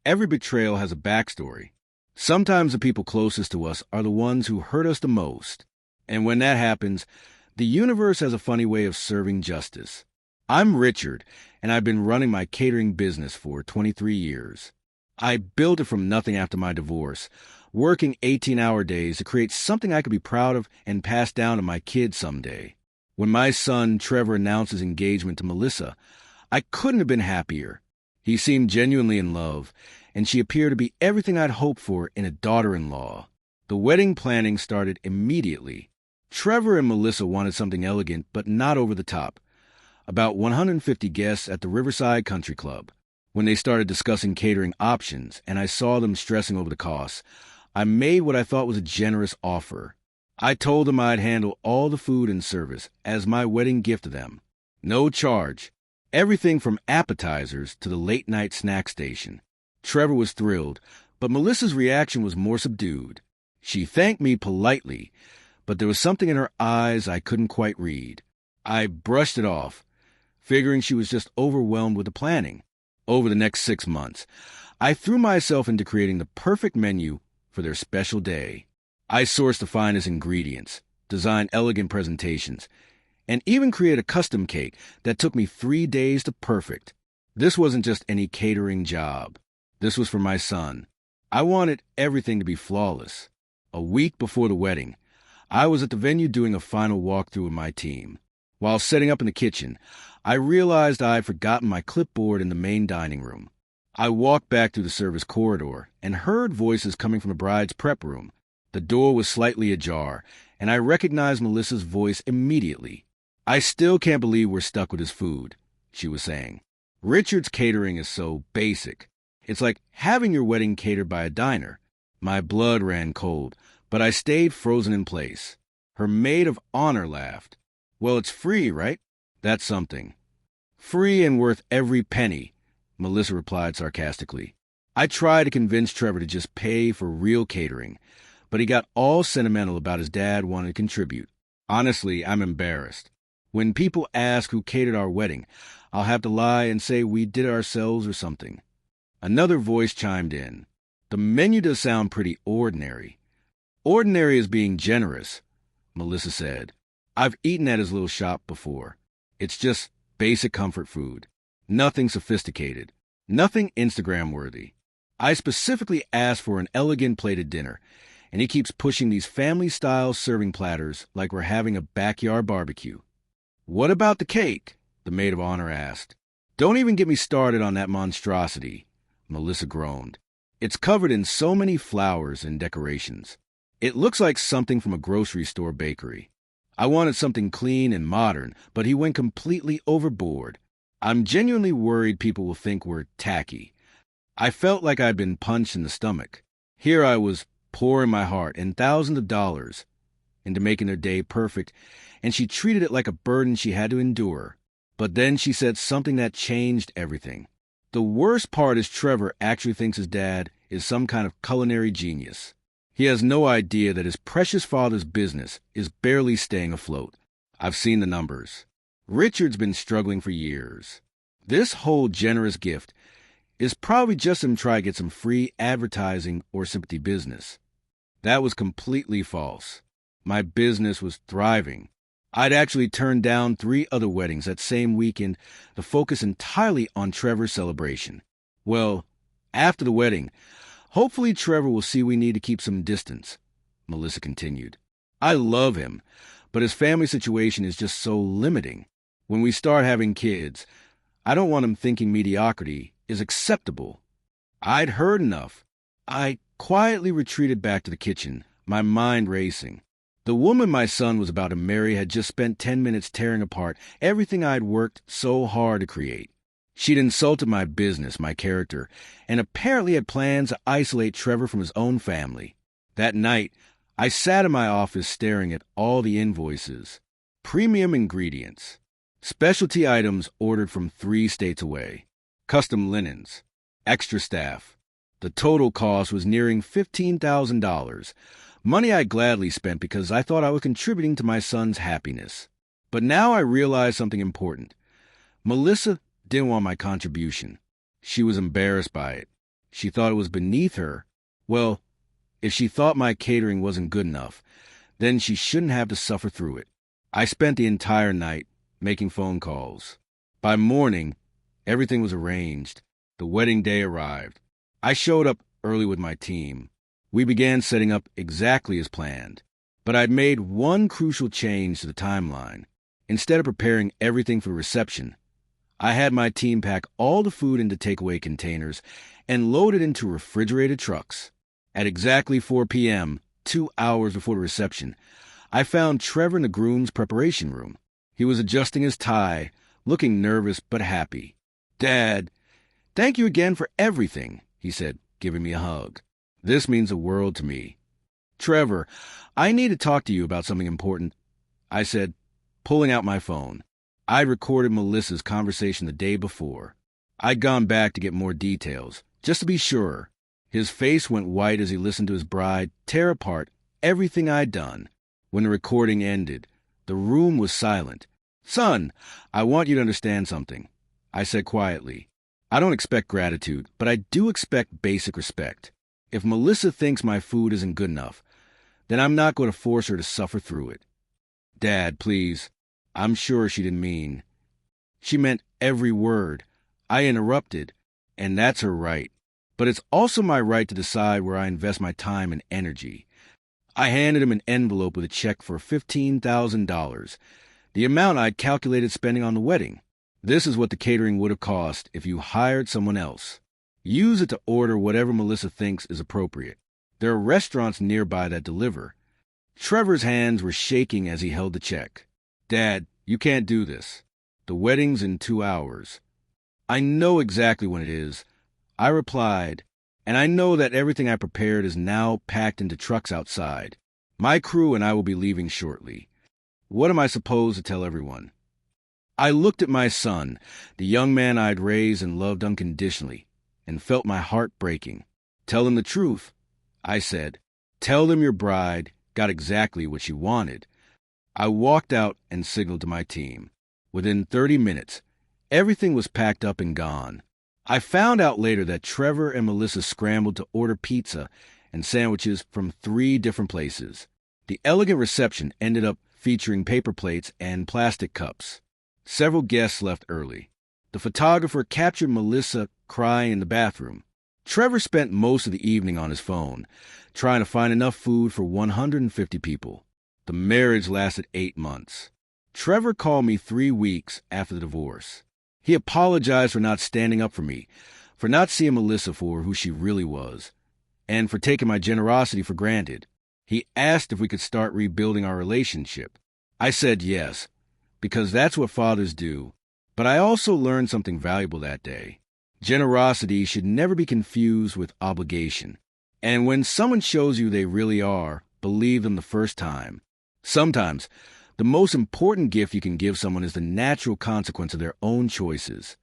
Every betrayal has a backstory. Sometimes the people closest to us are the ones who hurt us the most. And when that happens, the universe has a funny way of serving justice. I'm Richard, and I've been running my catering business for 23 years. I built it from nothing after my divorce, working 18-hour days to create something I could be proud of and pass down to my kids someday. When my son, Trevor, announced his engagement to Melissa, I couldn't have been happier. He seemed genuinely in love, and she appeared to be everything I'd hoped for in a daughter-in-law. The wedding planning started immediately. Trevor and Melissa wanted something elegant, but not over the top. About 150 guests at the Riverside Country Club. When they started discussing catering options, and I saw them stressing over the costs, I made what I thought was a generous offer. I told them I'd handle all the food and service as my wedding gift to them. No charge. Everything from appetizers to the late-night snack station. Trevor was thrilled, but Melissa's reaction was more subdued. She thanked me politely, but there was something in her eyes I couldn't quite read. I brushed it off, figuring she was just overwhelmed with the planning. Over the next 6 months, I threw myself into creating the perfect menu for their special day. I sourced the finest ingredients, designed elegant presentations, and even created a custom cake that took me 3 days to perfect. This wasn't just any catering job. This was for my son. I wanted everything to be flawless. A week before the wedding, I was at the venue doing a final walkthrough with my team. While setting up in the kitchen, I realized I had forgotten my clipboard in the main dining room. I walked back through the service corridor and heard voices coming from the bride's prep room. The door was slightly ajar, and I recognized Melissa's voice immediately. "I still can't believe we're stuck with his food," she was saying. "Richard's catering is so basic. It's like having your wedding catered by a diner." My blood ran cold, but I stayed frozen in place. Her maid of honor laughed. "Well, it's free, right?" "That's something." "Free and worth every penny," Melissa replied sarcastically. I tried to convince Trevor to just pay for real catering, but he got all sentimental about his dad wanting to contribute. Honestly, I'm embarrassed. When people ask who catered our wedding, I'll have to lie and say we did it ourselves or something. Another voice chimed in. "The menu does sound pretty ordinary." "Ordinary is being generous," Melissa said. "I've eaten at his little shop before. It's just basic comfort food. Nothing sophisticated. Nothing Instagram-worthy. I specifically asked for an elegant plated dinner, and he keeps pushing these family-style serving platters like we're having a backyard barbecue." "What about the cake?" the maid of honor asked. "Don't even get me started on that monstrosity," Melissa groaned. "It's covered in so many flowers and decorations. It looks like something from a grocery store bakery." I wanted something clean and modern, but he went completely overboard. I'm genuinely worried people will think we're tacky. I felt like I'd been punched in the stomach. Here I was pouring my heart and thousands of dollars into making their day perfect, and she treated it like a burden she had to endure. But then she said something that changed everything. The worst part is Trevor actually thinks his dad is some kind of culinary genius. He has no idea that his precious father's business is barely staying afloat. I've seen the numbers. Richard's been struggling for years. This whole generous gift is probably just him trying to get some free advertising or sympathy business. That was completely false. My business was thriving. I'd actually turned down 3 other weddings that same weekend to focus entirely on Trevor's celebration. Well, after the wedding, hopefully Trevor will see we need to keep some distance, Melissa continued. I love him, but his family situation is just so limiting. When we start having kids, I don't want him thinking mediocrity is acceptable. I'd heard enough. I quietly retreated back to the kitchen, my mind racing. The woman my son was about to marry had just spent 10 minutes tearing apart everything I'd worked so hard to create. She'd insulted my business, my character, and apparently had plans to isolate Trevor from his own family. That night, I sat in my office staring at all the invoices. Premium ingredients. Specialty items ordered from 3 states away. Custom linens. Extra staff. The total cost was nearing $15,000. Money I gladly spent because I thought I was contributing to my son's happiness. But now I realized something important. Melissa didn't want my contribution. She was embarrassed by it. She thought it was beneath her. Well, if she thought my catering wasn't good enough, then she shouldn't have to suffer through it. I spent the entire night making phone calls. By morning, everything was arranged. The wedding day arrived. I showed up early with my team. We began setting up exactly as planned. But I'd made one crucial change to the timeline. Instead of preparing everything for the reception, I had my team pack all the food into takeaway containers and load it into refrigerated trucks. At exactly 4 p.m., 2 hours before the reception, I found Trevor in the groom's preparation room. He was adjusting his tie, looking nervous but happy. "Dad, thank you again for everything," he said, giving me a hug. "This means the world to me." "Trevor, I need to talk to you about something important," I said, pulling out my phone. I'd recorded Melissa's conversation the day before. I'd gone back to get more details, just to be sure. His face went white as he listened to his bride tear apart everything I'd done. When the recording ended, the room was silent. "Son, I want you to understand something," I said quietly. "I don't expect gratitude, but I do expect basic respect. If Melissa thinks my food isn't good enough, then I'm not going to force her to suffer through it." "Dad, please." I'm sure she didn't mean. She meant every word. I interrupted, and that's her right. But it's also my right to decide where I invest my time and energy. I handed him an envelope with a check for $15,000, the amount I'd calculated spending on the wedding. "This is what the catering would have cost if you hired someone else. Use it to order whatever Melissa thinks is appropriate. There are restaurants nearby that deliver." Trevor's hands were shaking as he held the check. "Dad, you can't do this. The wedding's in 2 hours. "I know exactly when it is," I replied, "and I know that everything I prepared is now packed into trucks outside. My crew and I will be leaving shortly. What am I supposed to tell everyone?" I looked at my son, the young man I'd raised and loved unconditionally, and felt my heart breaking. "Tell them the truth," I said. "Tell them your bride got exactly what she wanted." I walked out and signaled to my team. Within 30 minutes, everything was packed up and gone. I found out later that Trevor and Melissa scrambled to order pizza and sandwiches from 3 different places. The elegant reception ended up featuring paper plates and plastic cups. Several guests left early. The photographer captured Melissa crying in the bathroom. Trevor spent most of the evening on his phone, trying to find enough food for 150 people. The marriage lasted 8 months. Trevor called me 3 weeks after the divorce. He apologized for not standing up for me, for not seeing Melissa for who she really was, and for taking my generosity for granted. He asked if we could start rebuilding our relationship. I said yes, because that's what fathers do. But I also learned something valuable that day. Generosity should never be confused with obligation. And when someone shows you they really are, believe them the first time. Sometimes, the most important gift you can give someone is the natural consequence of their own choices.